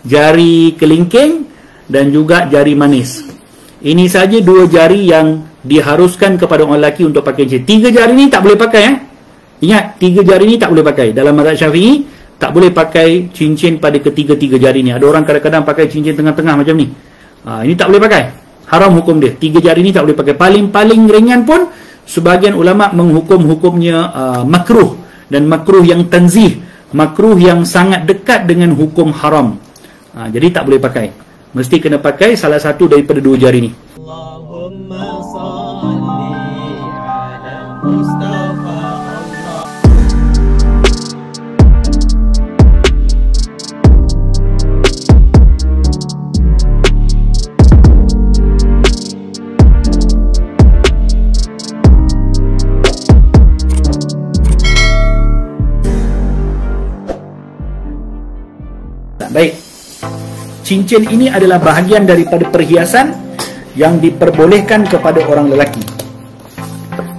jari kelingking dan juga jari manis. Ini saja dua jari yang diharuskan kepada orang lelaki untuk pakai cincin. 3 jari ni tak boleh pakai. Ingat, 3 jari ni tak boleh pakai. Dalam mazhab Syafi'i, tak boleh pakai cincin pada ketiga-tiga jari ni. Ada orang kadang-kadang pakai cincin tengah-tengah macam ni. Ini tak boleh pakai. Haram hukum dia. 3 jari ni tak boleh pakai. Paling ringan pun, sebahagian ulama menghukum-hukumnya makruh. Dan makruh yang tanzih. Makruh yang sangat dekat dengan hukum haram. Jadi tak boleh pakai. Mesti kena pakai salah satu daripada 2 jari ni. Allahumma salli ala Mustafa. Baik. Cincin ini adalah bahagian daripada perhiasan yang diperbolehkan kepada orang lelaki.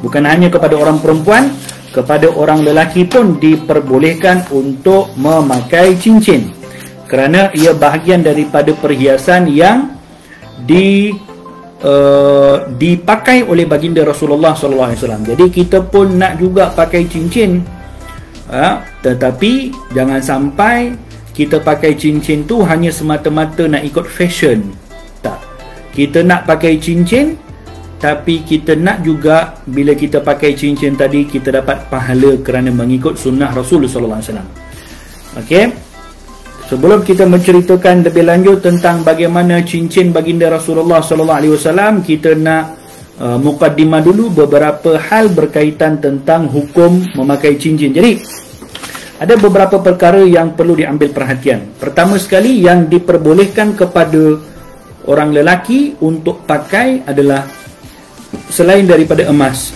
Bukan hanya kepada orang perempuan, kepada orang lelaki pun diperbolehkan untuk memakai cincin. Kerana ia bahagian daripada perhiasan yang dipakai oleh baginda Rasulullah SAW. Jadi kita pun nak juga pakai cincin, tetapi jangan sampai kita pakai cincin tu hanya semata-mata nak ikut fashion. Tak. Kita nak pakai cincin, tapi kita nak juga bila kita pakai cincin tadi, kita dapat pahala kerana mengikut sunnah Rasulullah SAW. Okey. Sebelum kita menceritakan lebih lanjut tentang bagaimana cincin baginda Rasulullah SAW, kita nak mukaddimah dulu beberapa hal berkaitan tentang hukum memakai cincin. Jadi, ada beberapa perkara yang perlu diambil perhatian. Pertama sekali, yang diperbolehkan kepada orang lelaki untuk pakai adalah selain daripada emas.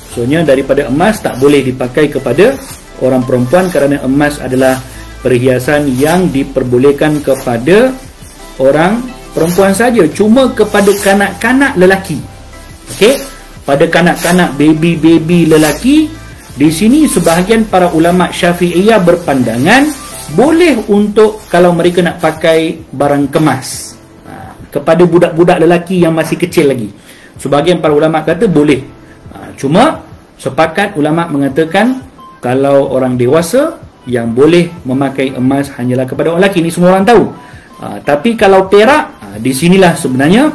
Maksudnya daripada emas tak boleh dipakai kepada orang perempuan kerana emas adalah perhiasan yang diperbolehkan kepada orang perempuan saja. Cuma kepada kanak-kanak lelaki. Okey? Pada kanak-kanak baby-baby lelaki, di sini sebahagian para ulama Syafi'iyah berpandangan boleh untuk kalau mereka nak pakai barang kemas kepada budak-budak lelaki yang masih kecil lagi. Sebahagian para ulama kata boleh. Cuma sepakat ulama mengatakan kalau orang dewasa yang boleh memakai emas hanyalah kepada orang lelaki. Ini semua orang tahu. Tapi kalau perak, di sinilah sebenarnya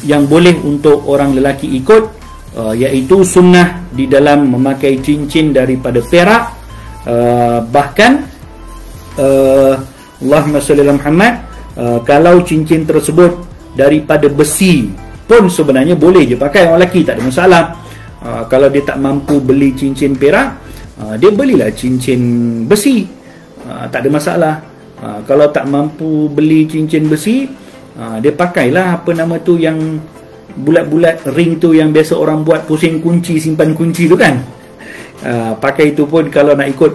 yang boleh untuk orang lelaki ikut, iaitu sunnah di dalam memakai cincin daripada perak. Bahkan Allahumma salli ala Muhammad, kalau cincin tersebut daripada besi pun sebenarnya boleh je pakai orang lelaki, tak ada masalah. Kalau dia tak mampu beli cincin perak, dia belilah cincin besi, tak ada masalah. Kalau tak mampu beli cincin besi, dia pakailah apa nama tu yang bulat-bulat ring tu yang biasa orang buat pusing kunci, simpan kunci tu kan. Pakai itu pun kalau nak ikut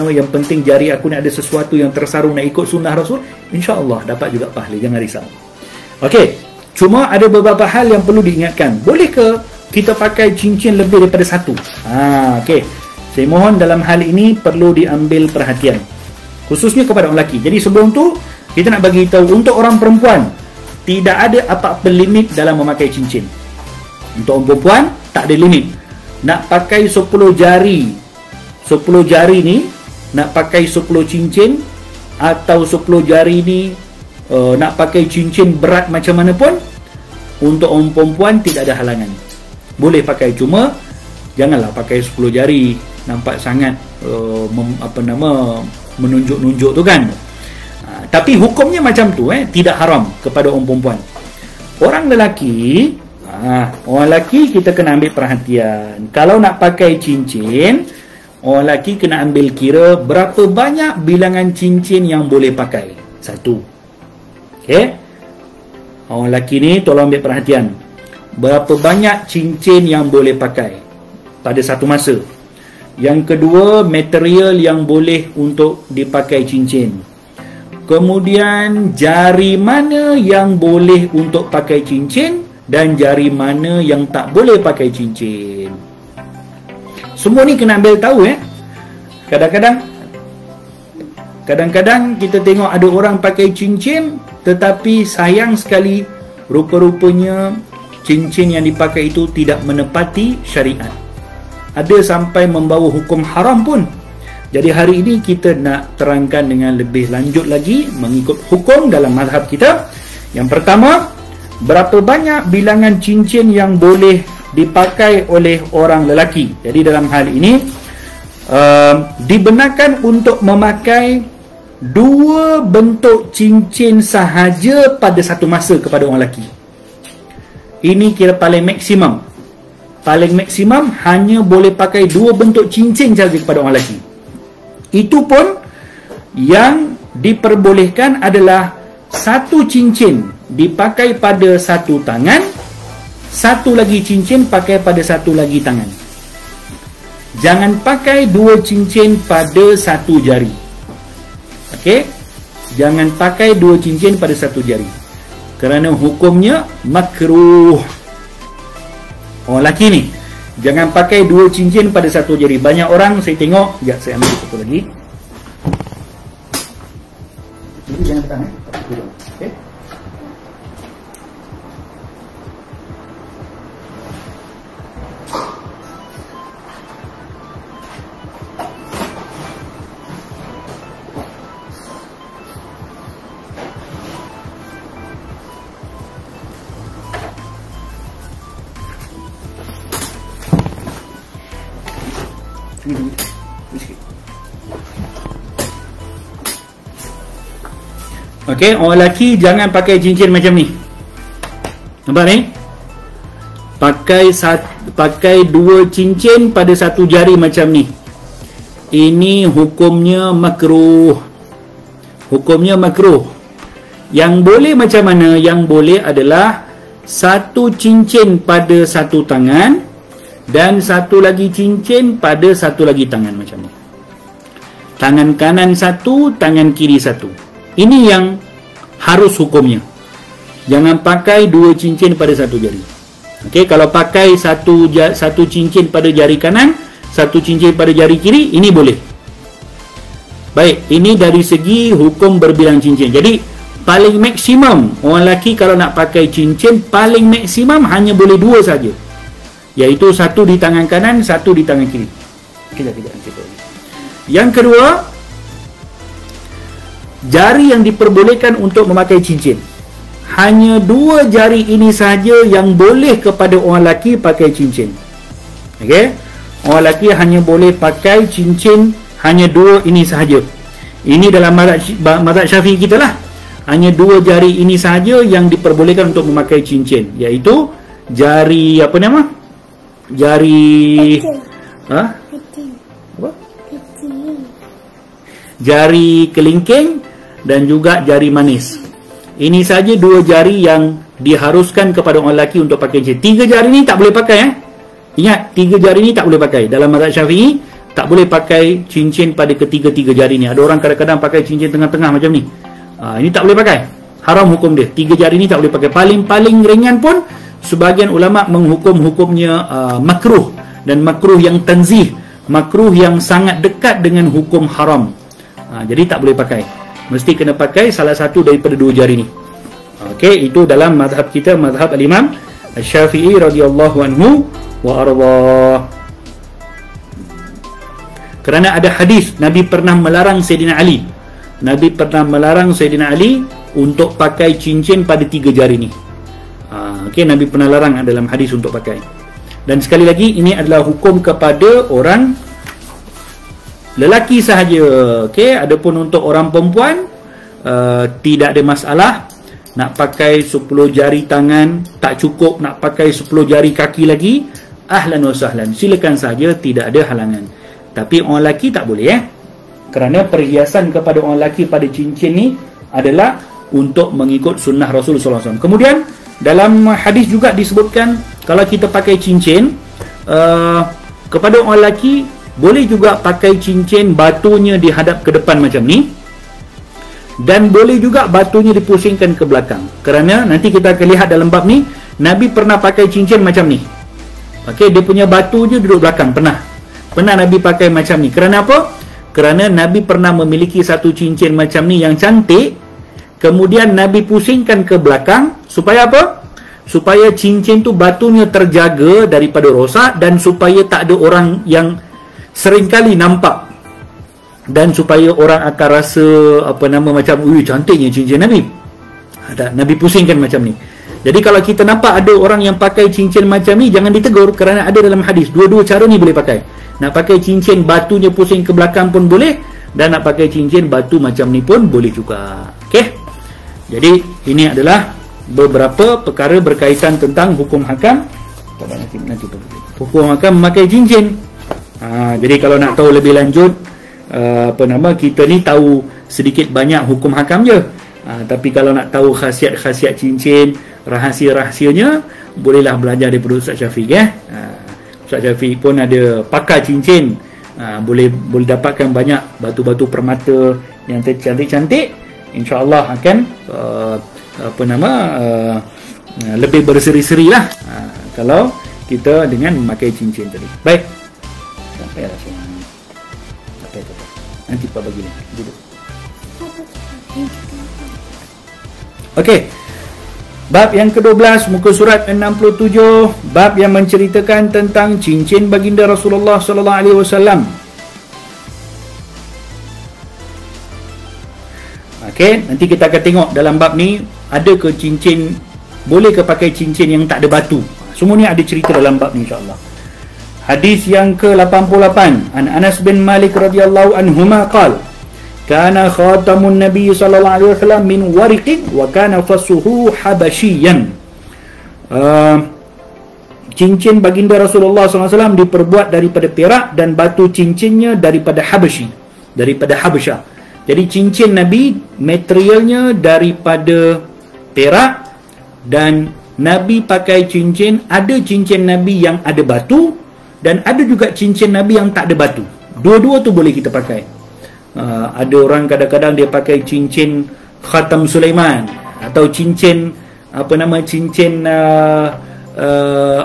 yang penting jari aku ni ada sesuatu yang tersarung nak ikut sunnah Rasul, insya-Allah dapat juga pahala, jangan risau. Okey, cuma ada beberapa hal yang perlu diingatkan. Boleh ke kita pakai cincin lebih daripada satu? Okey. Saya mohon dalam hal ini perlu diambil perhatian, khususnya kepada orang lelaki. Jadi sebelum tu kita nak bagi tahu untuk orang perempuan, tidak ada apa-apa limit dalam memakai cincin. Untuk orang perempuan tak ada limit. Nak pakai 10 jari, 10 jari ni nak pakai 10 cincin, atau 10 jari ni nak pakai cincin berat macam mana pun, untuk orang perempuan tidak ada halangan. Boleh pakai, cuma janganlah pakai 10 jari, nampak sangat menunjuk-nunjuk tu kan. Tapi hukumnya macam tu, tidak haram kepada orang perempuan. Orang lelaki, orang lelaki kita kena ambil perhatian. Kalau nak pakai cincin, orang lelaki kena ambil kira berapa banyak bilangan cincin yang boleh pakai. Satu. Okey. Orang lelaki ni tolong ambil perhatian. Berapa banyak cincin yang boleh pakai pada satu masa. Yang kedua, material yang boleh untuk dipakai cincin. Kemudian jari mana yang boleh untuk pakai cincin dan jari mana yang tak boleh pakai cincin. Semua ni kena ambil tahu. Kadang-kadang Kadang-kadang kita tengok ada orang pakai cincin, tetapi sayang sekali rupa-rupanya cincin yang dipakai itu tidak menepati syariat. Ada sampai membawa hukum haram pun. Jadi hari ini kita nak terangkan dengan lebih lanjut lagi mengikut hukum dalam mazhab kita. Yang pertama, berapa banyak bilangan cincin yang boleh dipakai oleh orang lelaki. Jadi dalam hal ini dibenarkan untuk memakai 2 bentuk cincin sahaja pada satu masa kepada orang lelaki. Ini kira paling maksimum. Paling maksimum hanya boleh pakai 2 bentuk cincin sahaja kepada orang lelaki. Itu pun yang diperbolehkan adalah satu cincin dipakai pada satu tangan, satu lagi cincin pakai pada satu lagi tangan. Jangan pakai 2 cincin pada satu jari. Okey, jangan pakai 2 cincin pada satu jari, kerana hukumnya makruh. Orang lelaki ni jangan pakai 2 cincin pada satu jari. Banyak orang saya tengok, sekejap saya ambil satu lagi. Jadi jangan tekan okey. Okey, orang lelaki jangan pakai cincin macam ni. Nampak ni? Pakai 2 cincin pada satu jari macam ni. Ini hukumnya makruh. Hukumnya makruh. Yang boleh macam mana? Yang boleh adalah satu cincin pada satu tangan dan satu lagi cincin pada satu lagi tangan macam ni. Tangan kanan satu, tangan kiri satu. Ini yang harus hukumnya. Jangan pakai 2 cincin pada satu jari. Okey, kalau pakai satu cincin pada jari kanan, satu cincin pada jari kiri, ini boleh. Baik, ini dari segi hukum berbilang cincin. Jadi paling maksimum orang lelaki kalau nak pakai cincin, paling maksimum hanya boleh 2 saja, iaitu satu di tangan kanan, satu di tangan kiri. Yang kedua, jari yang diperbolehkan untuk memakai cincin. Hanya 2 jari ini sahaja yang boleh kepada orang lelaki pakai cincin. Okey? Orang lelaki hanya boleh pakai cincin hanya 2 ini sahaja. Ini dalam mazhab Syafi'i kita lah. Hanya 2 jari ini sahaja yang diperbolehkan untuk memakai cincin, iaitu jari apa nama? Jari apa? Jari kelingking dan juga jari manis. Ini saja 2 jari yang diharuskan kepada orang lelaki untuk pakai cincin. 3 jari ni tak boleh pakai. Ingat, 3 jari ni tak boleh pakai. Dalam mazhab Syafi'i tak boleh pakai cincin pada ketiga-tiga jari ni. Ada orang kadang-kadang pakai cincin tengah-tengah macam ni. Ini tak boleh pakai. Haram hukum dia. 3 jari ni tak boleh pakai. Paling ringan pun sebahagian ulama menghukum hukumnya makruh, dan makruh yang tanzih, makruh yang sangat dekat dengan hukum haram. Jadi tak boleh pakai. Mesti kena pakai salah satu daripada 2 jari ni. Okey, itu dalam mazhab kita, mazhab al-Imam Asy-Syafi'i radhiyallahu anhu wa arda. Kerana ada hadis Nabi pernah melarang Sayyidina Ali. Nabi pernah melarang Sayyidina Ali untuk pakai cincin pada 3 jari ni. Okey, Nabi pernah larang dalam hadis untuk pakai. Dan sekali lagi, ini adalah hukum kepada orang lelaki sahaja. Okey, adapun untuk orang perempuan tidak ada masalah. Nak pakai 10 jari tangan tak cukup, nak pakai 10 jari kaki lagi, ahlan wa sahlan, silakan saja, tidak ada halangan. Tapi orang lelaki tak boleh, kerana perhiasan kepada orang lelaki pada cincin ni adalah untuk mengikut sunnah Rasulullah SAW. Kemudian dalam hadis juga disebutkan, kalau kita pakai cincin kepada orang lelaki, boleh juga pakai cincin batunya dihadap ke depan macam ni, dan boleh juga batunya dipusingkan ke belakang. Kerana nanti kita akan lihat dalam bab ni, Nabi pernah pakai cincin macam ni. Okey, dia punya batu je duduk belakang. Pernah Nabi pakai macam ni. Kerana apa? kerana Nabi pernah memiliki satu cincin macam ni yang cantik, kemudian Nabi pusingkan ke belakang supaya apa? Supaya cincin tu batunya terjaga daripada rosak, dan supaya tak ada orang yang seringkali nampak, dan supaya orang akan rasa macam cantiknya cincin Nabi. Nabi pusingkan macam ni. Jadi kalau kita nampak ada orang yang pakai cincin macam ni, jangan ditegur, kerana ada dalam hadis dua-dua cara ni boleh pakai. Nak pakai cincin batunya pusing ke belakang pun boleh, dan nak pakai cincin batu macam ni pun boleh juga. Okey. Jadi ini adalah beberapa perkara berkaitan tentang hukum hakam. Hukum hakam memakai cincin. Jadi kalau nak tahu lebih lanjut, kita ni tahu sedikit banyak hukum hakam je. Tapi kalau nak tahu khasiat-khasiat cincin, rahsia-rahsianya, bolehlah belajar daripada Ustaz Syafiq. Ustaz Syafiq pun ada pakar cincin. Boleh dapatkan banyak batu-batu permata yang cantik-cantik. InsyaAllah akan lebih berseri-seri lah kalau kita dengan memakai cincin tadi. Baik, sampai lah nanti Pak bagi duduk. Okey, bab yang ke-12, muka surat 67, bab yang menceritakan tentang cincin baginda Rasulullah sallallahu alaihi wasallam. Okey, nanti kita akan tengok dalam bab ni ada ke cincin, boleh ke pakai cincin yang tak ada batu. Semua ni ada cerita dalam bab ni insya-Allah. Hadis yang ke-88, an Anas bin Malik radhiyallahu anhuma qala kana khatamun nabi sallallahu alaihi wasallam min wariqin wa kana fasuhu habasyian. Cincin baginda Rasulullah sallallahu alaihi wasallam diperbuat daripada perak, dan batu cincinnya daripada Habasyi, daripada Habasyah. Jadi cincin Nabi materialnya daripada perak, dan Nabi pakai cincin, ada cincin Nabi yang ada batu, dan ada juga cincin Nabi yang tak ada batu. Dua-dua tu boleh kita pakai. Ada orang kadang-kadang dia pakai cincin Khatam Sulaiman, atau cincin cincin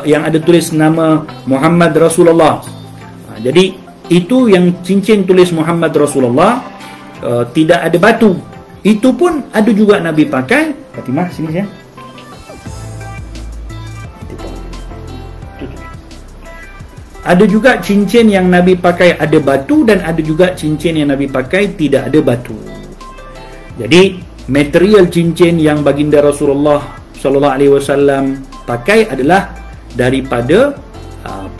yang ada tulis nama Muhammad Rasulullah. Jadi itu yang cincin tulis Muhammad Rasulullah, tidak ada batu. Itu pun ada juga Nabi pakai. Fatimah sini ya. Ada juga cincin yang Nabi pakai ada batu, dan ada juga cincin yang Nabi pakai tidak ada batu. Jadi material cincin yang baginda Rasulullah sallallahu alaihi wasallam pakai adalah daripada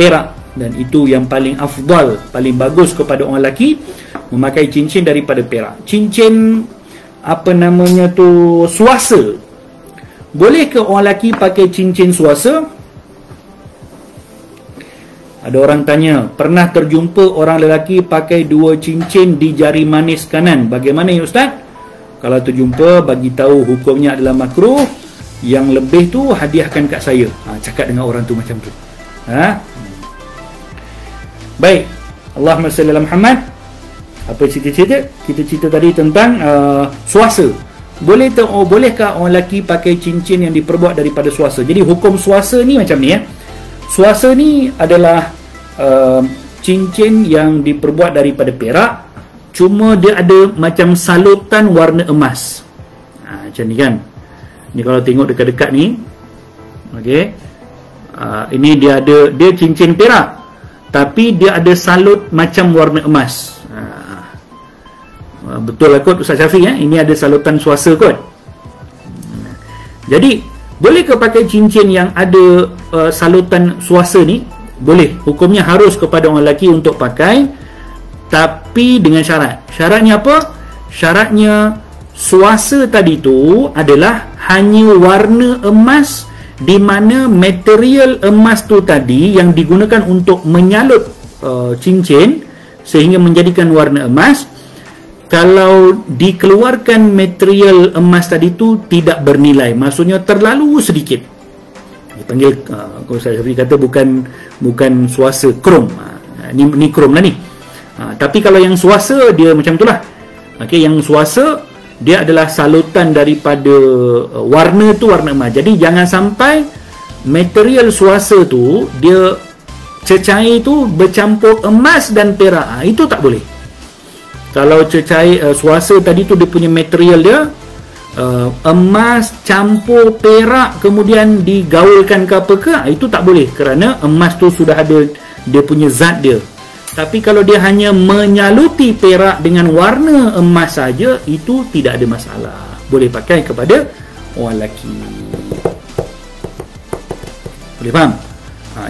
perak, dan itu yang paling afdal, paling bagus kepada orang lelaki memakai cincin daripada perak. Cincin suasa. Boleh ke orang lelaki pakai cincin suasa? Ada orang tanya, pernah terjumpa orang lelaki pakai 2 cincin di jari manis kanan. Bagaimana ya Ustaz? Kalau terjumpa, bagi tahu hukumnya adalah makruh. Yang lebih tu hadiahkan kat saya. Cakap dengan orang tu macam tu. Baik, Allahumma salli ala Muhammad. Apa cerita-cerita? Kita cerita tadi tentang suasa. Bolehkah orang lelaki pakai cincin yang diperbuat daripada suasa? Jadi hukum suasa ni macam ni ya. Suasa ni adalah cincin yang diperbuat daripada perak, cuma dia ada macam salutan warna emas. Macam ni kan. Ni kalau tengok dekat-dekat ni, okey, ini dia cincin perak, tapi dia ada salut macam warna emas. Betul lah kot Ustaz Syafiq ya? Ini ada salutan suasa kot. Jadi boleh ke pakai cincin yang ada salutan suasa ni? Boleh. Hukumnya harus kepada orang lelaki untuk pakai, tapi dengan syarat. Syaratnya apa? Syaratnya suasa tadi tu adalah hanya warna emas, di mana material emas tu tadi yang digunakan untuk menyalut cincin sehingga menjadikan warna emas, kalau dikeluarkan material emas tadi tu tidak bernilai, maksudnya terlalu sedikit. Dipanggil, kalau saya kata bukan suasa, krom. Ni krom lah ni. Tapi kalau yang suasa dia macam itulah. Okey, yang suasa dia adalah salutan daripada warna tu warna emas. Jadi jangan sampai material suasa tu dia cecair tu bercampur emas dan perak. Itu tak boleh. kalau cecair suasa tadi tu dia punya material dia emas campur perak kemudian digaulkan ke apa ke, itu tak boleh kerana emas tu sudah ada dia punya zat dia. Tapi kalau dia hanya menyaluti perak dengan warna emas saja, itu tidak ada masalah, boleh pakai kepada orang lelaki. Boleh faham?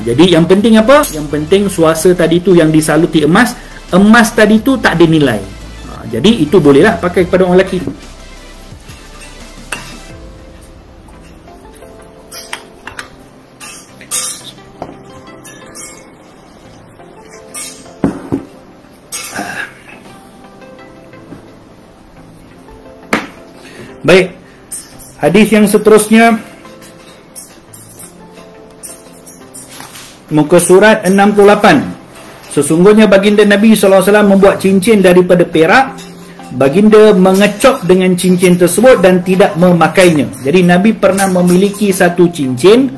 Jadi yang penting apa? Yang penting suasa tadi tu yang disaluti emas tadi tu tak ada nilai. Jadi itu bolehlah pakai kepada orang lelaki. Baik, hadis yang seterusnya, muka surat 68. Sesungguhnya baginda Nabi SAW membuat cincin daripada perak. Baginda mengecop dengan cincin tersebut dan tidak memakainya. Jadi Nabi pernah memiliki satu cincin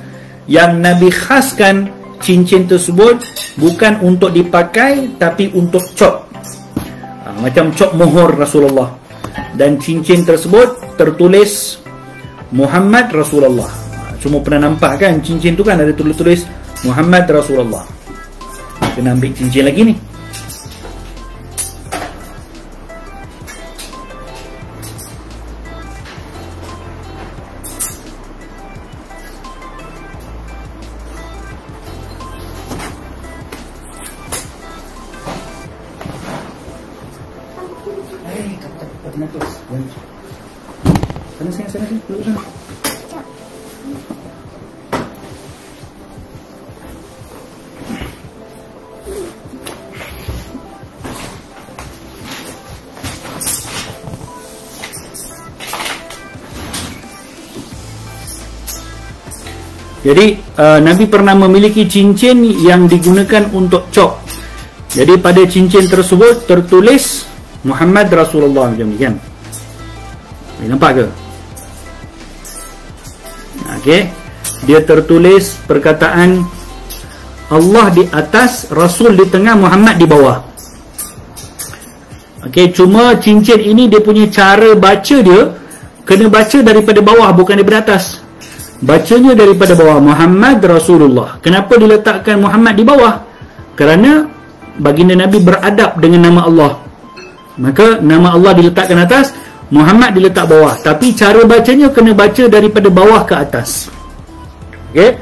yang Nabi khaskan cincin tersebut bukan untuk dipakai tapi untuk cop, macam cop mohor Rasulullah. Dan cincin tersebut tertulis Muhammad Rasulullah. Cuma pernah nampak kan cincin tu kan ada tulis Muhammad Rasulullah. Kena ambil cincin lagi ni. Sana. Jadi Nabi pernah memiliki cincin yang digunakan untuk cop. Jadi pada cincin tersebut tertulis Muhammad Rasulullah macam ni kan. Nampak ke? Okey. Dia tertulis perkataan Allah di atas, Rasul di tengah, Muhammad di bawah. Okey, cuma cincin ini dia punya cara baca dia kena baca daripada bawah bukan daripada atas. Bacanya daripada bawah, Muhammad Rasulullah. Kenapa diletakkan Muhammad di bawah? Kerana baginda Nabi beradab dengan nama Allah. Maka nama Allah diletakkan atas, Muhammad diletak bawah. Tapi cara bacanya kena baca daripada bawah ke atas. Okey.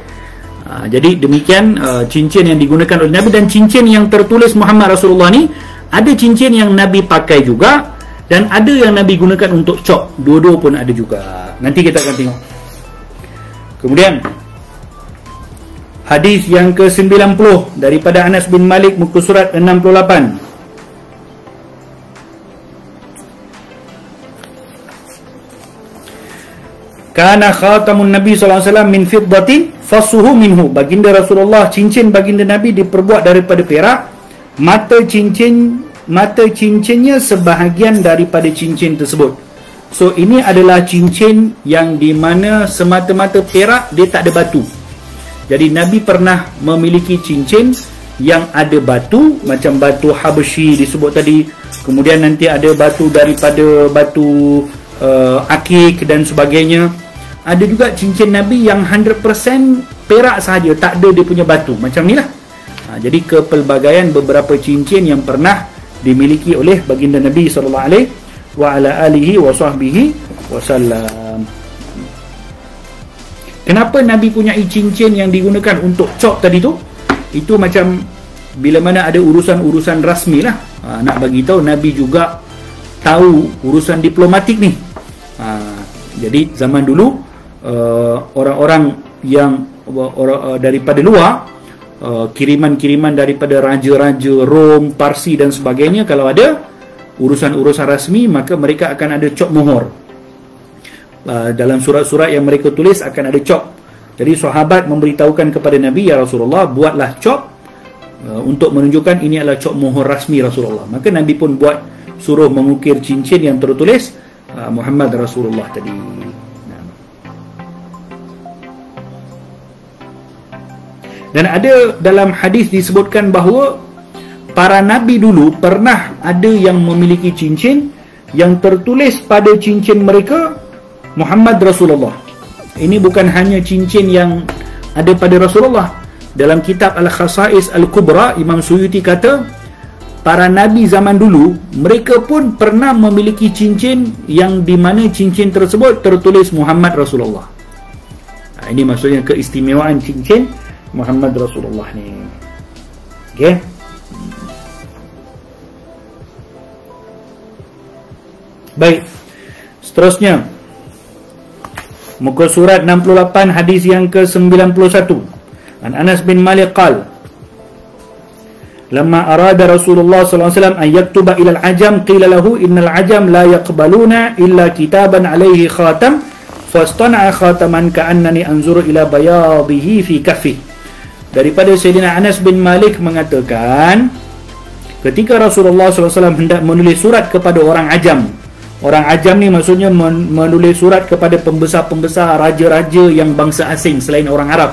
Jadi demikian cincin yang digunakan oleh Nabi. Dan cincin yang tertulis Muhammad Rasulullah ni, ada cincin yang Nabi pakai juga dan ada yang Nabi gunakan untuk cop. Dua-dua pun ada juga. Nanti kita akan tengok. Kemudian hadis yang ke-90 daripada Anas bin Malik, muka surat 68. Kana khatamun Nabi SAW min fiddatin fasuhu minhu. Baginda Rasulullah, cincin baginda Nabi diperbuat daripada perak. Mata cincinnya sebahagian daripada cincin tersebut. So ini adalah cincin yang di mana semata-mata perak, dia tak ada batu. Jadi Nabi pernah memiliki cincin yang ada batu, macam batu Habsyi disebut tadi. Kemudian nanti ada batu daripada batu akik dan sebagainya. Ada juga cincin Nabi yang 100% perak sahaja, tak ada dia punya batu. Macam ni lah. Jadi kepelbagaian beberapa cincin yang pernah dimiliki oleh baginda Nabi SAW. Kenapa Nabi punya cincin yang digunakan untuk cop tadi tu? Itu macam bila mana ada urusan-urusan rasmi lah. Nak bagi tahu Nabi juga tahu urusan diplomatik ni. Jadi zaman dulu orang-orang yang daripada luar, kiriman-kiriman daripada raja-raja Rom, Parsi dan sebagainya, kalau ada urusan-urusan rasmi, maka mereka akan ada cop mohor. Dalam surat-surat yang mereka tulis akan ada cop. Jadi sahabat memberitahukan kepada Nabi, ya Rasulullah, buatlah cop untuk menunjukkan ini adalah cop mohor rasmi Rasulullah. Maka Nabi pun suruh mengukir cincin yang tertulis Muhammad Rasulullah tadi. Dan ada dalam hadis disebutkan bahawa para nabi dulu pernah ada yang memiliki cincin yang tertulis pada cincin mereka Muhammad Rasulullah. Ini bukan hanya cincin yang ada pada Rasulullah. Dalam kitab Al-Khasa'is Al-Kubra, Imam Suyuti kata para nabi zaman dulu mereka pun pernah memiliki cincin yang di mana cincin tersebut tertulis Muhammad Rasulullah. Ini maksudnya keistimewaan cincin Muhammad Rasulullah ni. Okey. Baik. Seterusnya muka surat 68 hadis yang ke-91. An Anas bin Malik qala lamma arada Rasulullah sallallahu alaihi wasallam an yaktuba ila al-ajam qila lahu innal ajam la yaqbaluna illa kitaban alaihi khatam fastana'a khataman ka'annani anzuru ila bayadihi fi kaffi. Daripada Sayyidina Anas bin Malik mengatakan ketika Rasulullah sallallahu alaihi wasallam hendak menulis surat kepada orang ajam. Orang ajam ni maksudnya menulis surat kepada pembesar-pembesar, raja-raja yang bangsa asing selain orang Arab.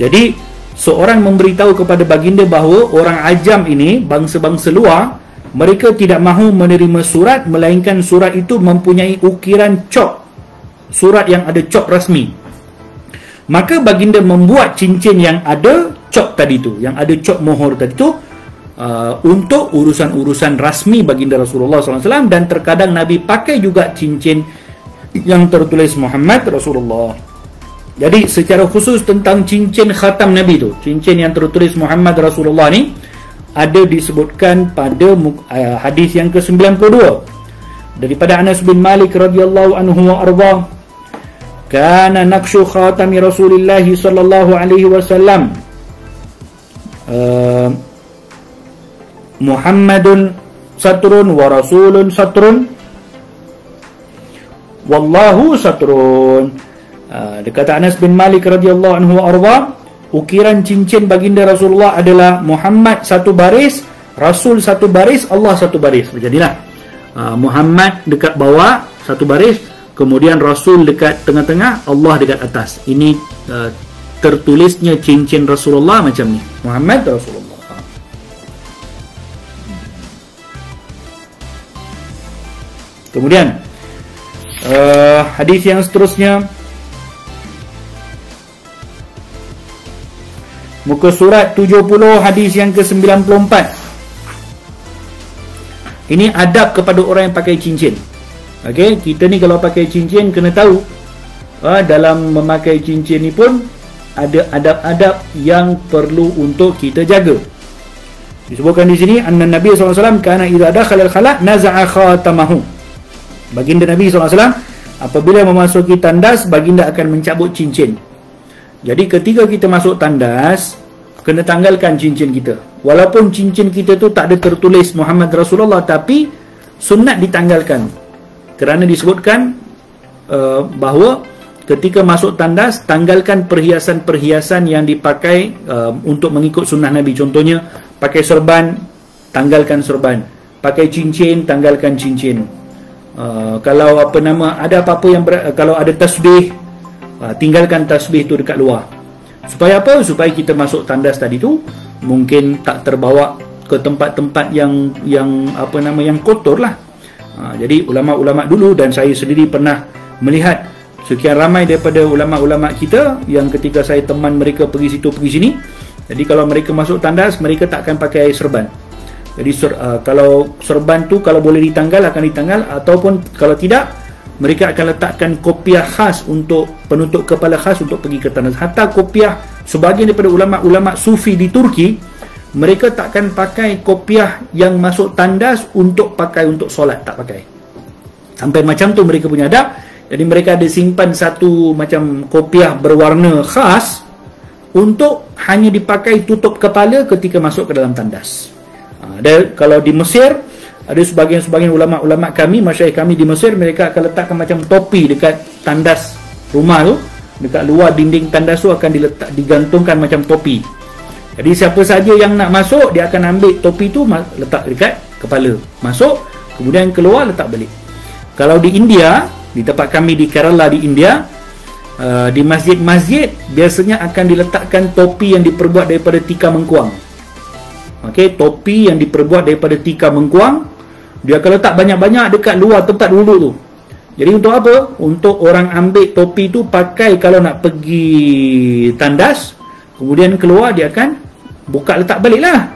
Jadi seorang memberitahu kepada baginda bahawa orang ajam ini, bangsa-bangsa luar, mereka tidak mahu menerima surat melainkan surat itu mempunyai ukiran cop, surat yang ada cop rasmi. Maka baginda membuat cincin yang ada cop tadi tu, yang ada cop mohor tadi tu, untuk urusan-urusan rasmi baginda Rasulullah SAW. Dan terkadang Nabi pakai juga cincin yang tertulis Muhammad Rasulullah. Jadi secara khusus tentang cincin khatam Nabi tu, cincin yang tertulis Muhammad Rasulullah ni, ada disebutkan pada hadis yang ke-92 daripada Anas bin Malik radhiyallahu anhu wa arda. Kana naqshu khatami Rasulillah sallallahu alaihi wasallam Muhammadun satrun wa rasulun satrun wallahu satrun. Dia kata Anas bin Malik radhiyallahu anhu arda, ukiran cincin baginda Rasulullah adalah Muhammad satu baris, Rasul satu baris, Allah satu baris. Jadilah Muhammad dekat bawah satu baris, kemudian Rasul dekat tengah-tengah, Allah dekat atas. Ini tertulisnya cincin Rasulullah macam ni, Muhammad Rasulullah. Kemudian hadis yang seterusnya, muka surat 70 hadis yang ke-94. Ini adab kepada orang yang pakai cincin. Okey, kita ni kalau pakai cincin kena tahu dalam memakai cincin ni pun ada adab-adab yang perlu untuk kita jaga. Disebutkan di sini anna Nabi SAW kana idza dakhala al-khala naza'a khatamahu. Baginda Nabi SAW apabila memasuki tandas, baginda akan mencabut cincin. Jadi ketika kita masuk tandas, kena tanggalkan cincin kita. Walaupun cincin kita tu tak ada tertulis Muhammad Rasulullah, tapi sunat ditanggalkan. Kerana disebutkan bahawa ketika masuk tandas, tanggalkan perhiasan-perhiasan yang dipakai untuk mengikut sunnah Nabi. Contohnya, pakai serban, tanggalkan serban. Pakai cincin, tanggalkan cincin. Kalau ada apa-apa yang kalau ada tasbih, tinggalkan tasbih tu dekat luar. Supaya apa? Supaya kita masuk tandas tadi tu mungkin tak terbawa ke tempat-tempat yang kotor lah. Jadi ulama-ulama dulu, dan saya sendiri pernah melihat sekian ramai daripada ulama-ulama kita yang ketika saya teman mereka pergi situ pergi sini, jadi kalau mereka masuk tandas, mereka tak akan pakai serban. Jadi kalau serban tu kalau boleh ditanggal akan ditanggal, ataupun kalau tidak, mereka akan letakkan kopiah khas untuk penutup kepala khas untuk pergi ke tandas. Hatta kopiah, sebahagian daripada ulama-ulama sufi di Turki, mereka takkan pakai kopiah yang masuk tandas untuk pakai untuk solat, tak pakai. Sampai macam tu mereka punya adab. Jadi mereka ada simpan satu macam kopiah berwarna khas untuk hanya dipakai tutup kepala ketika masuk ke dalam tandas. Kalau di Mesir, ada sebahagian ulama-ulama kami, masyayikh kami di Mesir, mereka akan letakkan macam topi dekat tandas rumah tu. Dekat luar dinding tandas tu akan digantungkan macam topi. Jadi siapa saja yang nak masuk, dia akan ambil topi tu, letak dekat kepala. Masuk, kemudian keluar, letak balik. Kalau di India, di tempat kami di Kerala di India, di masjid-masjid biasanya akan diletakkan topi yang diperbuat daripada tikar mengkuang. Okey, topi yang diperbuat daripada tikar mengkuang, dia akan letak banyak-banyak dekat luar tempat wuduk tu. Jadi untuk apa? Untuk orang ambil topi tu pakai kalau nak pergi tandas, kemudian keluar dia akan buka letak balik lah.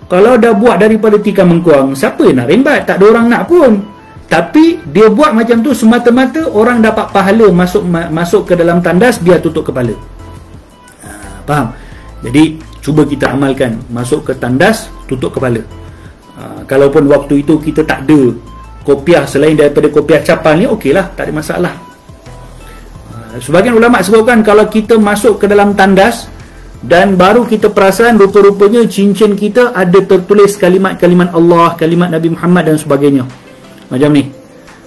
Kalau dah buat daripada tikar mengkuang, siapa yang nak rembat? Tak ada orang nak pun. Tapi dia buat macam tu semata-mata orang dapat pahala masuk ke dalam tandas, biar tutup kepala. Faham? Jadi cuba kita amalkan, masuk ke tandas, tutup kepala. Kalaupun waktu itu kita tak ada kopiah selain daripada kopiah capal ni, okeylah, tak ada masalah. Sebagian ulama sebutkan kalau kita masuk ke dalam tandas dan baru kita perasan rupa-rupanya cincin kita ada tertulis kalimat-kalimat Allah, kalimat Nabi Muhammad dan sebagainya. Macam ni.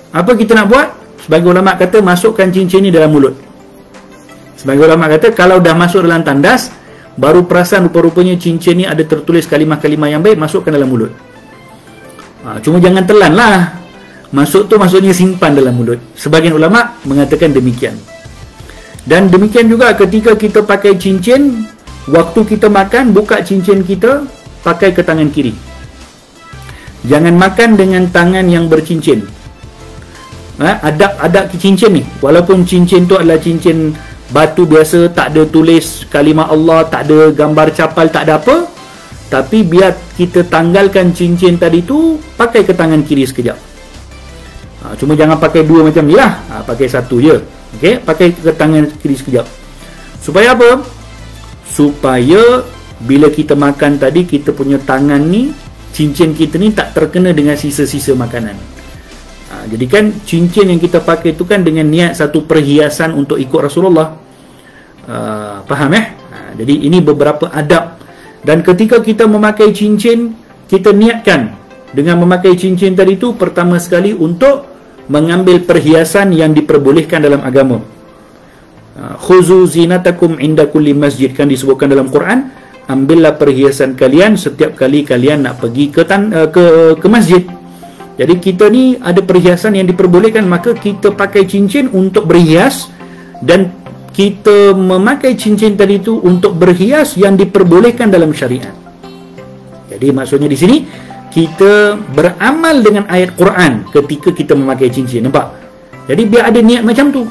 Apa kita nak buat? Sebagian ulama kata masukkan cincin ni dalam mulut. Sebagian ulama kata kalau dah masuk dalam tandas, baru perasan rupa-rupanya cincin ni ada tertulis kalimah-kalimah yang baik, masukkan dalam mulut. Cuma jangan telan lah. Masuk tu maksudnya simpan dalam mulut. Sebagian ulama mengatakan demikian. Dan demikian juga ketika kita pakai cincin, waktu kita makan, buka cincin kita, pakai ke tangan kiri. Jangan makan dengan tangan yang bercincin. Ada cincin ni, walaupun cincin tu adalah cincin batu biasa, tak ada tulis kalimah Allah, tak ada gambar capal, tak ada apa, tapi biar kita tanggalkan cincin tadi tu, pakai ke tangan kiri sekejap. Cuma jangan pakai dua macam ni lah, pakai satu je. Okay? Pakai ke tangan kiri sekejap. Supaya apa? Supaya bila kita makan tadi, kita punya tangan ni, cincin kita ni tak terkena dengan sisa-sisa makanan. Jadi kan cincin yang kita pakai tu kan dengan niat satu perhiasan untuk ikut Rasulullah. Faham jadi ini beberapa adab. Dan ketika kita memakai cincin, kita niatkan dengan memakai cincin tadi tu pertama sekali untuk mengambil perhiasan yang diperbolehkan dalam agama. Khuzu zinatakum inda kulli masjid, kan disebutkan dalam Quran, ambillah perhiasan kalian setiap kali kalian nak pergi ke masjid. Jadi kita ni ada perhiasan yang diperbolehkan, maka kita pakai cincin untuk berhias, dan kita memakai cincin tadi tu untuk berhias yang diperbolehkan dalam syariat. Jadi maksudnya di sini kita beramal dengan ayat Quran ketika kita memakai cincin. Nampak? Jadi biar ada niat macam tu.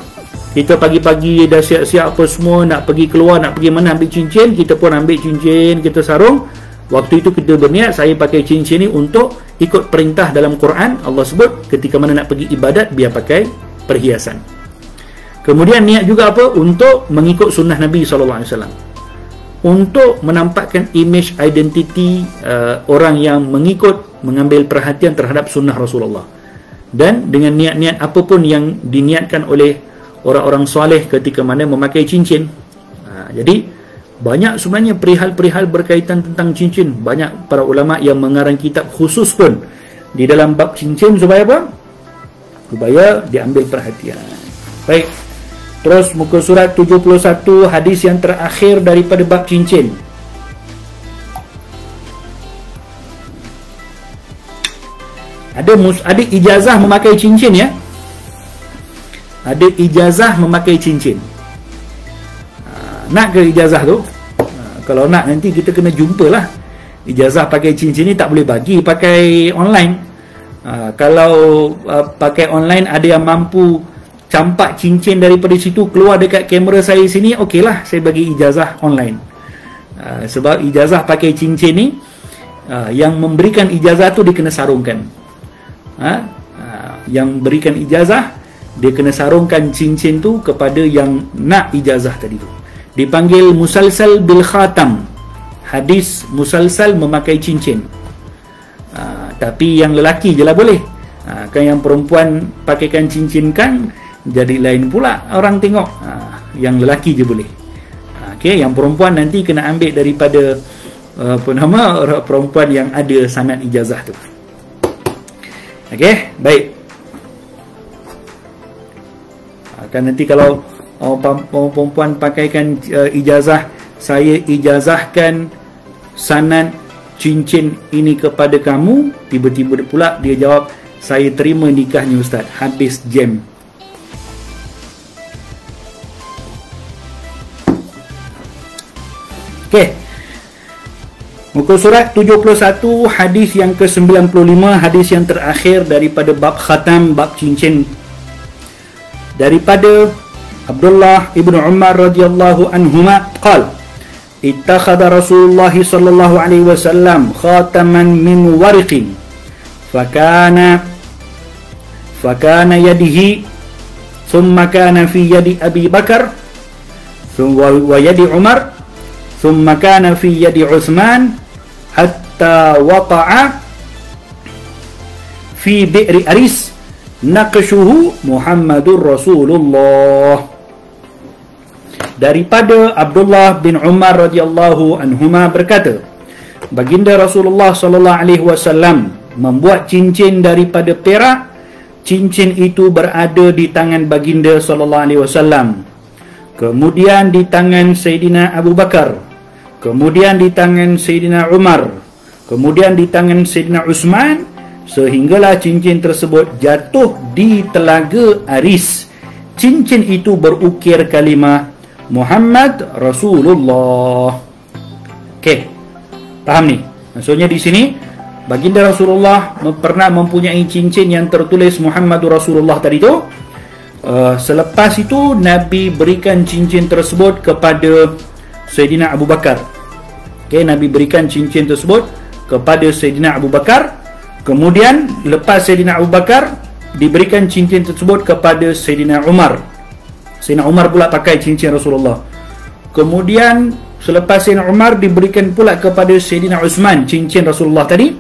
Kita pagi-pagi dah siap-siap apa semua, nak pergi keluar, nak pergi mana, ambil cincin, kita pun ambil cincin, kita sarung. Waktu itu kita berniat, saya pakai cincin ni untuk ikut perintah dalam Quran. Allah sebut ketika mana nak pergi ibadat, biar pakai perhiasan. Kemudian niat juga apa? Untuk mengikut sunnah Nabi SAW, untuk menampakkan image identiti orang yang mengambil perhatian terhadap sunnah Rasulullah. Dan dengan niat-niat apapun yang diniatkan oleh orang-orang soleh ketika mana memakai cincin. Jadi banyak sebenarnya perihal-perihal berkaitan tentang cincin. Banyak para ulama yang mengarang kitab khusus pun di dalam bab cincin. Supaya apa? Supaya diambil perhatian. Baik. Terus muka surat 71, hadis yang terakhir daripada bab cincin. Ada ijazah memakai cincin ya. Ada ijazah memakai cincin. Nak ke ijazah tu? Kalau nak, nanti kita kena jumpalah. Ijazah pakai cincin ni tak boleh bagi pakai online. Kalau pakai online, ada yang mampu campak cincin daripada situ keluar dekat kamera saya sini, okeylah, saya bagi ijazah online. Sebab ijazah pakai cincin ni, yang memberikan ijazah tu dia kena sarungkan. Yang berikan ijazah, dia kena sarungkan cincin tu kepada yang nak ijazah tadi tu. Dipanggil musalsal bil khatam. Hadis musalsal memakai cincin. Tapi yang lelaki je lah boleh. Kan yang perempuan pakaikan cincin kan jadi lain pula orang tengok. Yang lelaki je boleh. Okey, yang perempuan nanti kena ambil daripada perempuan yang ada sanad ijazah tu. Okey, baik. Kan nanti kalau perempuan pakaikan ijazah, saya ijazahkan sanad cincin ini kepada kamu, tiba-tiba pula dia jawab, saya terima nikahnya Ustaz, habis jam. Okey. Muka surat 71, hadis yang ke-95, hadis yang terakhir daripada bab khatam, bab cincin. Daripada Abdullah ibnu Umar radhiyallahu anhuma qala ittakhadha Rasulullah sallallahu alaihi wasallam khataman min wariqin fakana yadihi thumma kana fi yadi Abi Bakar wa yadi Umar thumma kana fi yadi Uthman hatta waqa'a fi bi'ri Aris naqshuhu Muhammadur Rasulullah. Daripada Abdullah bin Umar radhiyallahu anhuma berkata, baginda Rasulullah sallallahu alaihi wasallam membuat cincin daripada perak. Cincin itu berada di tangan baginda sallallahu alaihi wasallam, kemudian di tangan Sayyidina Abu Bakar, kemudian di tangan Sayyidina Umar, kemudian di tangan Sayyidina Uthman, sehinggalah cincin tersebut jatuh di telaga Aris. Cincin itu berukir kalimah Muhammad Rasulullah. Okey, faham ni? Maksudnya di sini baginda Rasulullah pernah mempunyai cincin yang tertulis Muhammadur Rasulullah tadi tu. Selepas itu Nabi berikan cincin tersebut kepada Sayyidina Abu Bakar. Okey, Nabi berikan cincin tersebut kepada Sayyidina Abu Bakar. Kemudian lepas Sayyidina Abu Bakar, diberikan cincin tersebut kepada Sayyidina Umar. Sayyidina Umar pula pakai cincin Rasulullah. Kemudian selepas Sayyidina Umar, diberikan pula kepada Sayyidina Uthman cincin Rasulullah tadi.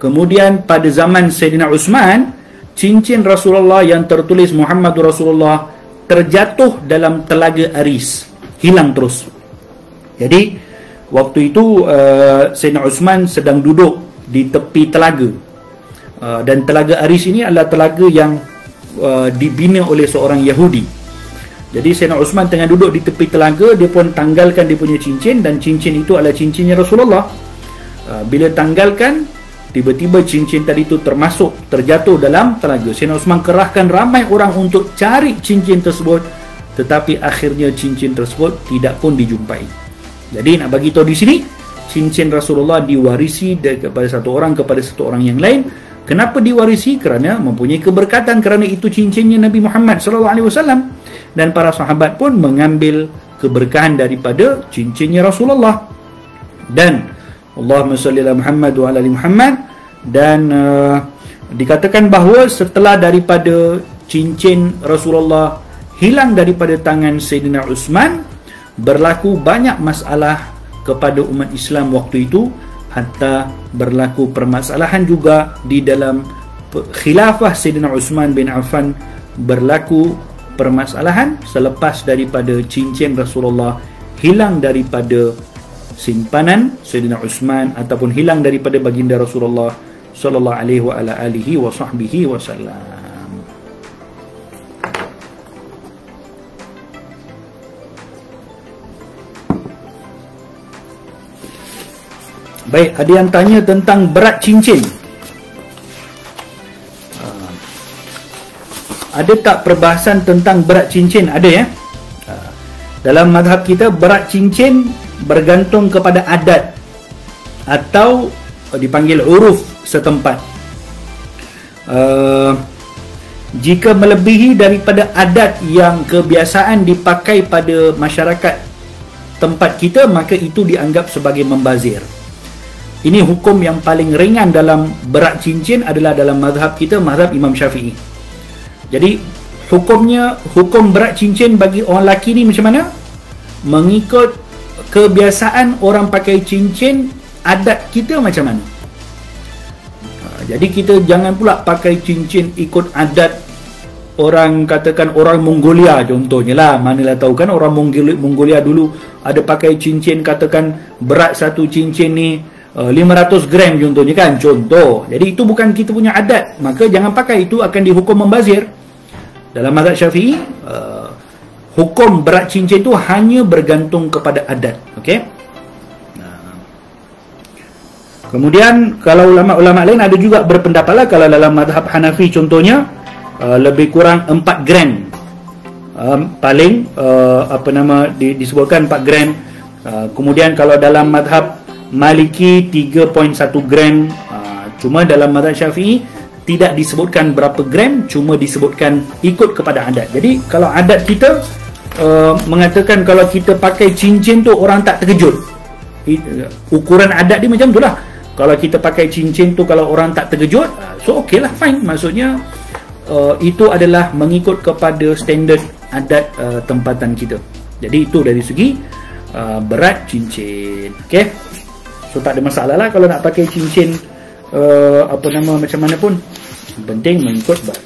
Kemudian pada zaman Sayyidina Uthman, cincin Rasulullah yang tertulis Muhammadur Rasulullah terjatuh dalam telaga Aris, hilang terus. Jadi waktu itu Sayyidina Uthman sedang duduk di tepi telaga, dan telaga Aris ini adalah telaga yang dibina oleh seorang Yahudi. Jadi Sayyidina Uthman tengah duduk di tepi telaga, dia pun tanggalkan dia punya cincin, dan cincin itu adalah cincinnya Rasulullah. Bila tanggalkan, tiba-tiba cincin tadi itu terjatuh dalam telaga. Sayyidina Uthman kerahkan ramai orang untuk cari cincin tersebut, tetapi akhirnya cincin tersebut tidak pun dijumpai. Jadi nak bagi tahu di sini, cincin Rasulullah diwarisi kepada satu orang kepada satu orang yang lain. Kenapa diwarisi? Kerana mempunyai keberkatan, kerana itu cincinnya Nabi Muhammad SAW, dan para sahabat pun mengambil keberkahan daripada cincinnya Rasulullah. Dan Allahumma salli ala Muhammad wa ala ali Muhammad. Dan dikatakan bahawa setelah daripada cincin Rasulullah hilang daripada tangan Sayyidina Uthman, berlaku banyak masalah kepada umat Islam waktu itu, hatta berlaku permasalahan juga di dalam khilafah Sayyidina Uthman bin Affan. Berlaku permasalahan selepas daripada cincin Rasulullah hilang daripada simpanan Sayyidina Uthman, ataupun hilang daripada baginda Rasulullah sallallahu alaihi wasallam. Baik, ada yang tanya tentang berat cincin. Ada tak perbahasan tentang berat cincin? Ada ya. Dalam mazhab kita, berat cincin bergantung kepada adat atau dipanggil uruf setempat. Jika melebihi daripada adat yang kebiasaan dipakai pada masyarakat tempat kita, maka itu dianggap sebagai membazir. Ini hukum yang paling ringan dalam berat cincin adalah dalam mazhab kita, mazhab Imam Syafi'i. Jadi hukum berat cincin bagi orang lelaki ni macam mana? Mengikut kebiasaan orang pakai cincin, adat kita macam mana. Jadi kita jangan pula pakai cincin ikut adat orang, katakan orang Mongolia contohnya lah. Manalah tahu kan orang Mongolia dulu ada pakai cincin, katakan berat satu cincin ni 500 gram contohnya kan, contoh. Jadi itu bukan kita punya adat, maka jangan pakai, itu akan dihukum membazir. Dalam mazhab Syafi'i, hukum berat cincin itu hanya bergantung kepada adat. Okey. Kemudian kalau ulama-ulama lain ada juga berpendapat lah, kalau dalam mazhab Hanafi contohnya, lebih kurang 4 gram. Paling disebutkan 4 gram. Kemudian kalau dalam mazhab Maliki 3.1 gram. Cuma dalam mazhab Syafi'i tidak disebutkan berapa gram, cuma disebutkan ikut kepada adat. Jadi kalau adat kita mengatakan kalau kita pakai cincin tu orang tak terkejut. Ukuran adat dia macam tu lah. Kalau kita pakai cincin tu kalau orang tak terkejut, so okey lah, fine. Maksudnya itu adalah mengikut kepada standard adat tempatan kita. Jadi itu dari segi berat cincin. Okey, so tak ada masalah lah kalau nak pakai cincin macam mana pun. Yang penting mengikut berat.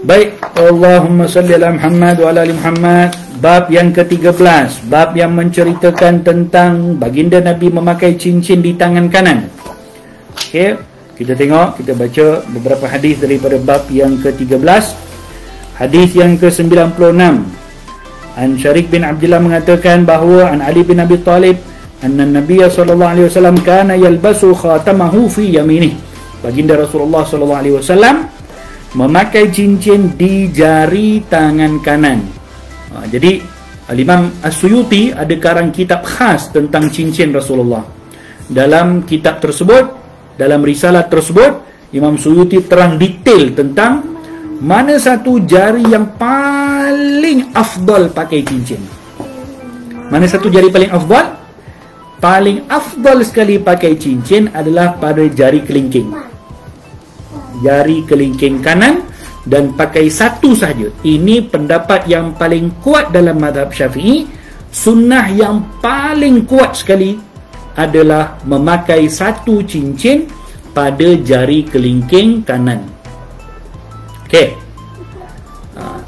Baik, Allahumma salli ala Muhammad wa ala ali Muhammad. Bab yang ke-13, bab yang menceritakan tentang baginda Nabi memakai cincin di tangan kanan. Okey, kita tengok, kita baca beberapa hadis daripada bab yang ke-13. Hadis yang ke-96. An Syarik bin Abdullah mengatakan bahawa an Ali bin Abi Talib anna Nabiy sallallahu alaihi wasallam kana yalbasu khatamahu fi yaminih. Baginda Rasulullah sallallahu alaihi wasallam memakai cincin di jari tangan kanan. Jadi Al-Imam As-Suyuti ada karang kitab khas tentang cincin Rasulullah. Dalam kitab tersebut, dalam risalah tersebut, Imam Suyuti terang detail tentang mana satu jari yang paling afdal pakai cincin. Mana satu jari paling afdal? Paling afdal sekali pakai cincin adalah pada jari kelingking. Jari kelingking kanan dan pakai satu sahaja. Ini pendapat yang paling kuat dalam mazhab Syafi'i. Sunnah yang paling kuat sekali adalah memakai satu cincin pada jari kelingking kanan. Okey.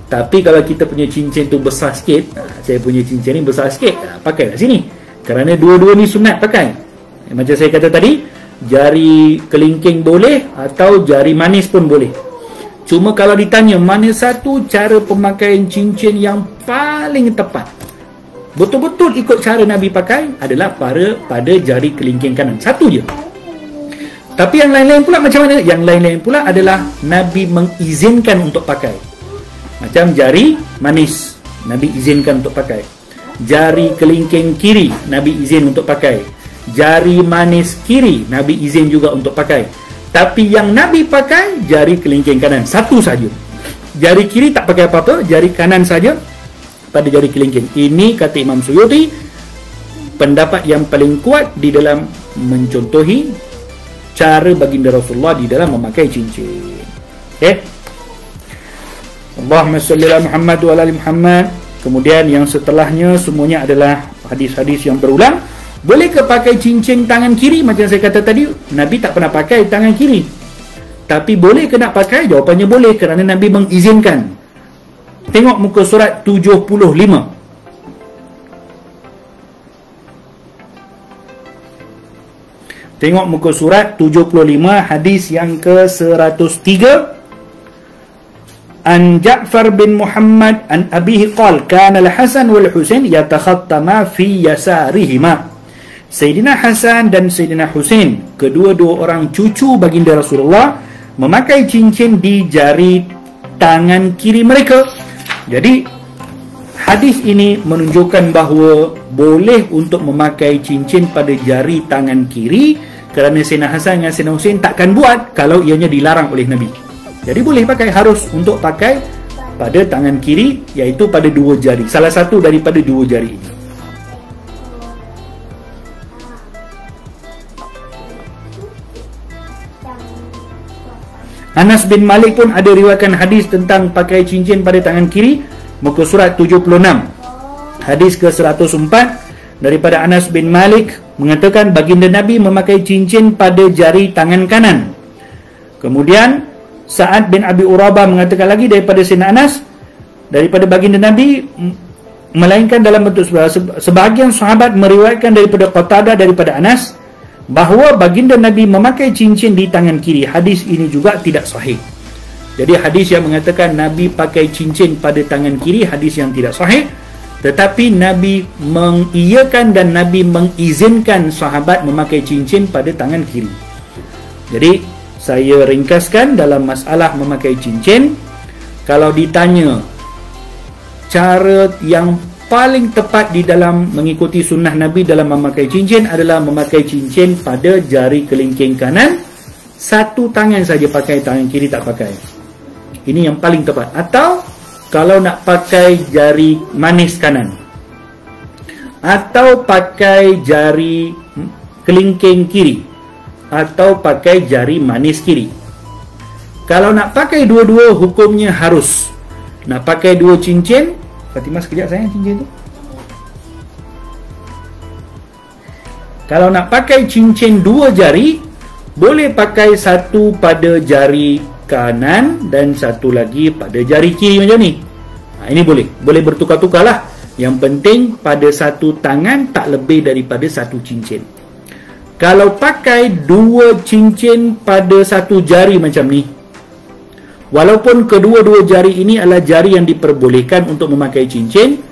Tapi kalau kita punya cincin tu besar sikit, saya punya cincin ni besar sikit, pakai kat sini. Kerana dua-dua ni sunat pakai. Macam saya kata tadi, jari kelingking boleh atau jari manis pun boleh. Cuma kalau ditanya mana satu cara pemakaian cincin yang paling tepat, betul-betul ikut cara Nabi pakai, adalah pada jari kelingking kanan. Satu je. Tapi yang lain-lain pula macam mana? Yang lain-lain pula adalah Nabi mengizinkan untuk pakai. Macam jari manis, Nabi izinkan untuk pakai. Jari kelingking kiri, Nabi izin untuk pakai. Jari manis kiri, Nabi izin juga untuk pakai. Tapi yang Nabi pakai jari kelingking kanan, satu saja. Jari kiri tak pakai apa-apa, jari kanan saja pada jari kelingking. Ini kata Imam Suyuti pendapat yang paling kuat di dalam mencontohi cara baginda Rasulullah di dalam memakai cincin. Okey. Allahumma salli ala Muhammad wa ala ali Muhammad. Kemudian yang setelahnya semuanya adalah hadis-hadis yang berulang. Boleh ke pakai cincin tangan kiri? Macam saya kata tadi, Nabi tak pernah pakai tangan kiri. Tapi boleh ke nak pakai? Jawapannya boleh, kerana Nabi mengizinkan. Tengok muka surat 75. Tengok muka surat 75, hadis yang ke-103. An Ja'far bin Muhammad an abihi qala kana al-Hasan wal Husain yatakhattama fi yasarihima. Sayyidina Hasan dan Sayyidina Husain, kedua-dua orang cucu baginda Rasulullah, memakai cincin di jari tangan kiri mereka. Jadi hadis ini menunjukkan bahawa boleh untuk memakai cincin pada jari tangan kiri, kerana Sayyidina Hasan dan Sayyidina Husain takkan buat kalau ianya dilarang oleh Nabi. Jadi boleh pakai, harus untuk pakai pada tangan kiri, iaitu pada dua jari, salah satu daripada dua jari ini. Anas bin Malik pun ada riwayatkan hadis tentang pakai cincin pada tangan kiri, muka surat 76. Hadis ke-104 daripada Anas bin Malik mengatakan baginda Nabi memakai cincin pada jari tangan kanan. Kemudian Sa'ad bin Abi Urabah mengatakan lagi daripada Sayyidina Anas, daripada baginda Nabi, melainkan dalam bentuk sebahagian sahabat meriwayatkan daripada Qatadah daripada Anas bahawa baginda Nabi memakai cincin di tangan kiri. Hadis ini juga tidak sahih. Jadi hadis yang mengatakan Nabi pakai cincin pada tangan kiri, hadis yang tidak sahih. Tetapi Nabi mengiyakan dan Nabi mengizinkan sahabat memakai cincin pada tangan kiri. Jadi saya ringkaskan dalam masalah memakai cincin, kalau ditanya cara yang paling tepat di dalam mengikuti sunnah Nabi dalam memakai cincin adalah memakai cincin pada jari kelingking kanan, satu tangan saja pakai, tangan kiri tak pakai. Ini yang paling tepat. Atau kalau nak pakai jari manis kanan, atau pakai jari kelingking kiri, atau pakai jari manis kiri. Kalau nak pakai dua-dua, hukumnya harus nak pakai dua cincin. Fatimah sekejap sayang, cincin tu. Kalau nak pakai cincin dua jari, boleh pakai satu pada jari kanan dan satu lagi pada jari kiri macam ni. Ini boleh bertukar-tukar lah. Yang penting pada satu tangan tak lebih daripada satu cincin. Kalau pakai dua cincin pada satu jari macam ni, walaupun kedua-dua jari ini adalah jari yang diperbolehkan untuk memakai cincin,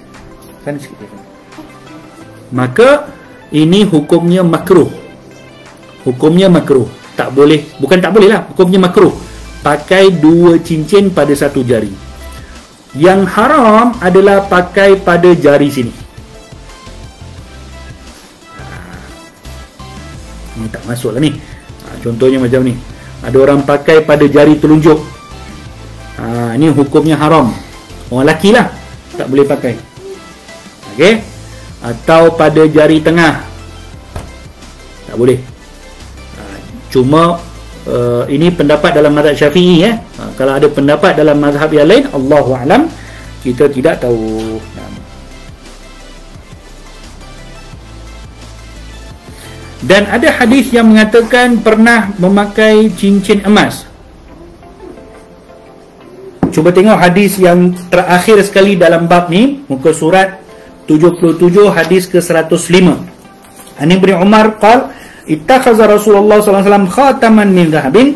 maka ini hukumnya makruh. Hukumnya makruh. Tak boleh, bukan tak boleh lah, hukumnya makruh pakai dua cincin pada satu jari. Yang haram adalah pakai pada jari sini. Ini tak masuk lah ni. Contohnya macam ni, ada orang pakai pada jari telunjuk. Ini hukumnya haram. Orang lelaki lah tak boleh pakai. Okey. Atau pada jari tengah, tak boleh. Cuma ini pendapat dalam mazhab Syafi'i ya. Kalau ada pendapat dalam mazhab yang lain, Allahu a'lam, kita tidak tahu. Dan ada hadis yang mengatakan pernah memakai cincin emas. Cuba tengok hadis yang terakhir sekali dalam bab ni, muka surat 77 hadis ke 105. Ani bin Umar qala ittakhadha Rasulullah sallallahu alaihi wasallam khataman min dhahabin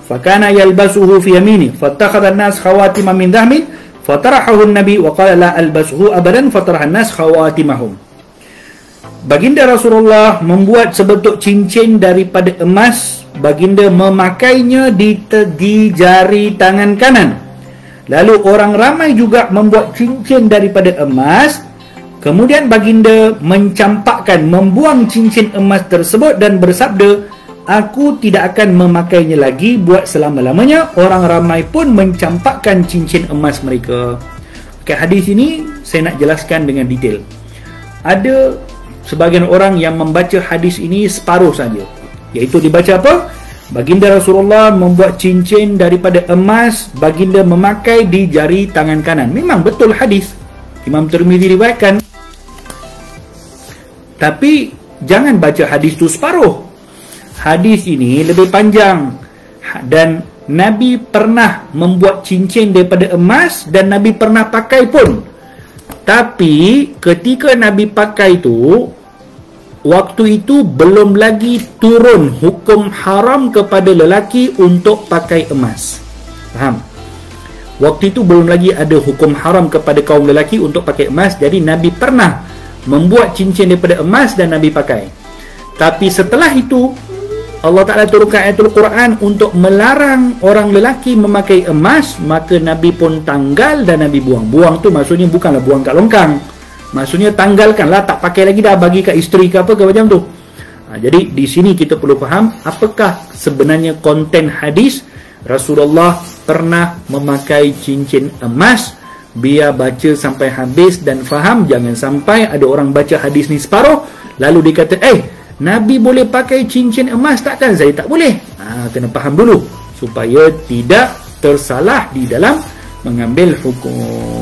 fakana yalbasuhu fi yamini fattakhadha an-nas khawatiman min dhahabin fatarahahu an-nabi wa qala la albasuhu abadan fataraha an-nas khawatimahum. Baginda Rasulullah membuat sebentuk cincin daripada emas. Baginda memakainya di jari tangan kanan. Lalu orang ramai juga membuat cincin daripada emas. Kemudian baginda mencampakkan, membuang cincin emas tersebut dan bersabda, aku tidak akan memakainya lagi buat selama-lamanya. Orang ramai pun mencampakkan cincin emas mereka. Okay, hadis ini saya nak jelaskan dengan detail. Ada sebagian orang yang membaca hadis ini separuh saja, iaitu dibaca apa? Baginda Rasulullah membuat cincin daripada emas, baginda memakai di jari tangan kanan. Memang betul hadis, Imam Tirmizi riwayatkan. Tapi jangan baca hadis tu separuh. Hadis ini lebih panjang. Dan Nabi pernah membuat cincin daripada emas dan Nabi pernah pakai pun. Tapi ketika Nabi pakai tu, waktu itu belum lagi turun hukum haram kepada lelaki untuk pakai emas. Faham? Waktu itu belum lagi ada hukum haram kepada kaum lelaki untuk pakai emas. Jadi Nabi pernah membuat cincin daripada emas dan Nabi pakai. Tapi setelah itu Allah Ta'ala turunkan ayatul Quran untuk melarang orang lelaki memakai emas. Maka Nabi pun tanggal dan Nabi buang. Buang tu maksudnya bukanlah buang kat longkang, maksudnya tanggalkanlah, tak pakai lagi dah, bagi kat isteri ke apa ke macam tu. Jadi di sini kita perlu faham apakah sebenarnya konten hadis. Rasulullah pernah memakai cincin emas. Biar baca sampai habis dan faham. Jangan sampai ada orang baca hadis ni separuh lalu dia kata, Nabi boleh pakai cincin emas, takkan saya tak boleh? Kena faham dulu supaya tidak tersalah di dalam mengambil hukum.